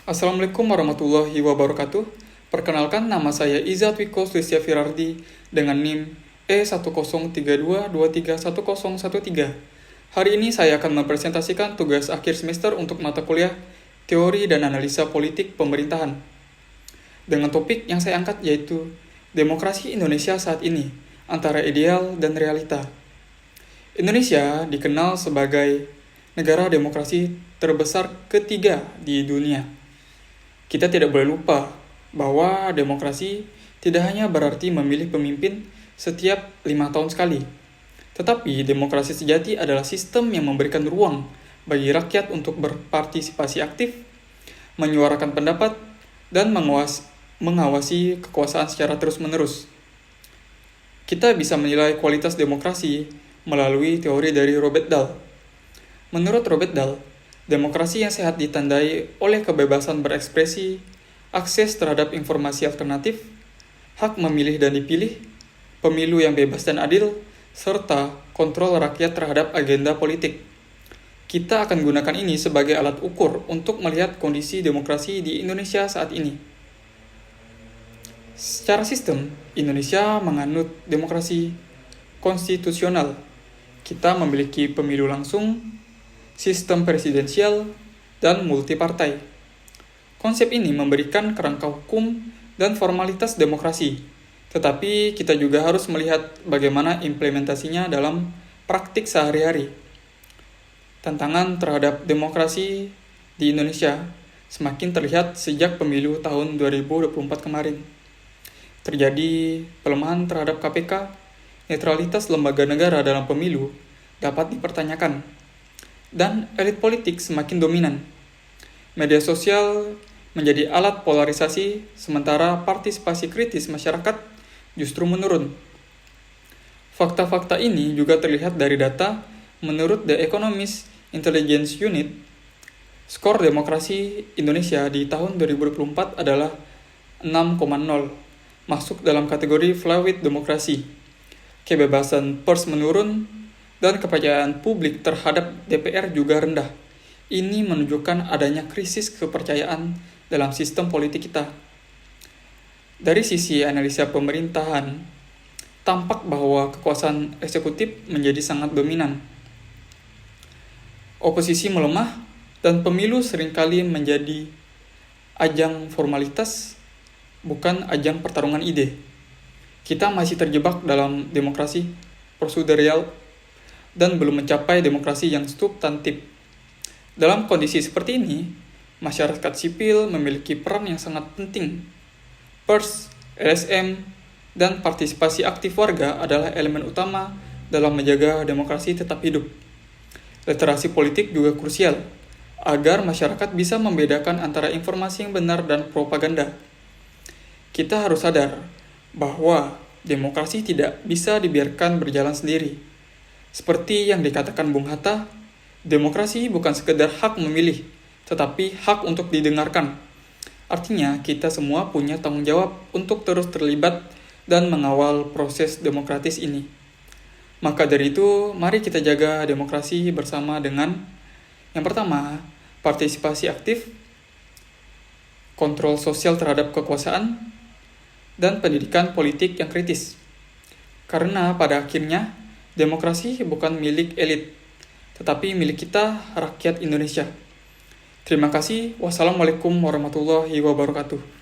Assalamualaikum warahmatullahi wabarakatuh. Perkenalkan, nama saya Iza Twiko Sulistia Firardi dengan NIM E1032231013. Hari ini saya akan mempresentasikan tugas akhir semester untuk mata kuliah Teori dan Analisa Politik Pemerintahan. Dengan topik yang saya angkat yaitu Demokrasi Indonesia saat ini, antara ideal dan realita. Indonesia dikenal sebagai negara demokrasi terbesar ketiga di dunia. Kita tidak boleh lupa bahwa demokrasi tidak hanya berarti memilih pemimpin setiap 5 tahun sekali. Tetapi demokrasi sejati adalah sistem yang memberikan ruang bagi rakyat untuk berpartisipasi aktif, menyuarakan pendapat, dan mengawasi kekuasaan secara terus-menerus. Kita bisa menilai kualitas demokrasi melalui teori dari Robert Dahl. Menurut Robert Dahl, demokrasi yang sehat ditandai oleh kebebasan berekspresi, akses terhadap informasi alternatif, hak memilih dan dipilih, pemilu yang bebas dan adil, serta kontrol rakyat terhadap agenda politik. Kita akan gunakan ini sebagai alat ukur untuk melihat kondisi demokrasi di Indonesia saat ini. Secara sistem, Indonesia menganut demokrasi konstitusional. Kita memiliki pemilu langsung, sistem presidensial, dan multipartai. Konsep ini memberikan kerangka hukum dan formalitas demokrasi, tetapi kita juga harus melihat bagaimana implementasinya dalam praktik sehari-hari. Tantangan terhadap demokrasi di Indonesia semakin terlihat sejak pemilu tahun 2024 kemarin. Terjadi pelemahan terhadap KPK, netralitas lembaga negara dalam pemilu dapat dipertanyakan, dan elit politik semakin dominan. Media sosial menjadi alat polarisasi, sementara partisipasi kritis masyarakat justru menurun. Fakta-fakta ini juga terlihat dari data menurut The Economist Intelligence Unit. Skor demokrasi Indonesia di tahun 2024 adalah 6,0, masuk dalam kategori fluid demokrasi. Kebebasan pers menurun, dan kepercayaan publik terhadap DPR juga rendah. Ini menunjukkan adanya krisis kepercayaan dalam sistem politik kita. Dari sisi analisa pemerintahan, tampak bahwa kekuasaan eksekutif menjadi sangat dominan. Oposisi melemah, dan pemilu seringkali menjadi ajang formalitas, bukan ajang pertarungan ide. Kita masih terjebak dalam demokrasi prosedural dan belum mencapai demokrasi yang substantif. Dalam kondisi seperti ini, masyarakat sipil memiliki peran yang sangat penting. Pers, LSM, dan partisipasi aktif warga adalah elemen utama dalam menjaga demokrasi tetap hidup. Literasi politik juga krusial, agar masyarakat bisa membedakan antara informasi yang benar dan propaganda. Kita harus sadar bahwa demokrasi tidak bisa dibiarkan berjalan sendiri. Seperti yang dikatakan Bung Hatta, demokrasi bukan sekedar hak memilih, tetapi hak untuk didengarkan. Artinya, kita semua punya tanggung jawab untuk terus terlibat dan mengawal proses demokratis ini. Maka dari itu, mari kita jaga demokrasi bersama dengan yang pertama, partisipasi aktif, kontrol sosial terhadap kekuasaan, dan pendidikan politik yang kritis. Karena pada akhirnya, demokrasi bukan milik elit, tetapi milik kita, rakyat Indonesia. Terima kasih. Wassalamualaikum warahmatullahi wabarakatuh.